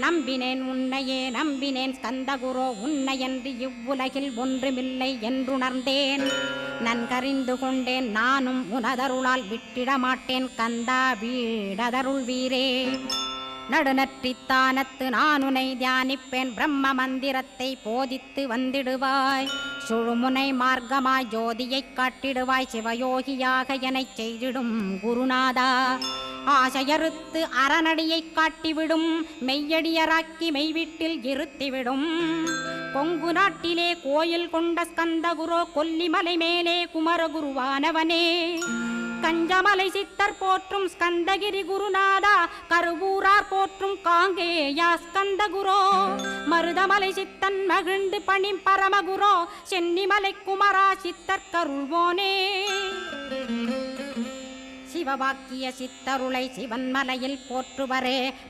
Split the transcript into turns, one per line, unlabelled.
நம்பினேன் உன்னையே நம்பினேன் ஸ்கந்தகுரோ உன்னையன்றி இவ்வுலகில் ஒன்றுமில்லை என்றுணர்ந்தேன். நன்கறிந்து கொண்டேன் நானும் உனதருளால் விட்டிட மாட்டேன் கந்தா வீடதருள் வீரே. நடுநற்றித்தானத்து நானுனை தியானிப்பேன் பிரம்ம மந்திரத்தை போதித்து வந்திடுவாய். சுழுமுனை மார்க்கமாய் ஜோதியைக் காட்டிடுவாய் சிவயோகியாக எனச் செய்திடும் குருநாதா. ஆசையறுத்து அறநடியைக் காட்டிவிடும் மெய்யடியராக்கி மெய்வீட்டில் இருத்திவிடும். கொங்கு நாட்டிலே கோயில் கொண்ட ஸ்கந்தகுரோ கொல்லிமலை மேலே குமரகுருவானவனே. கஞ்சமலை சித்தர் போற்றும் ஸ்கந்தகிரி குருநாதா கருவூரார் போற்றும் காங்கேயா ஸ்கந்தகுரோ. மருதமலை சித்தன் மகிழ்ந்து பணிம் பரமகுரோ சென்னிமலை குமரா சித்தர் கருள்வோனே. சிவவாக்கிய சித்தருளை சிவன்மலையில் போற்றுவரே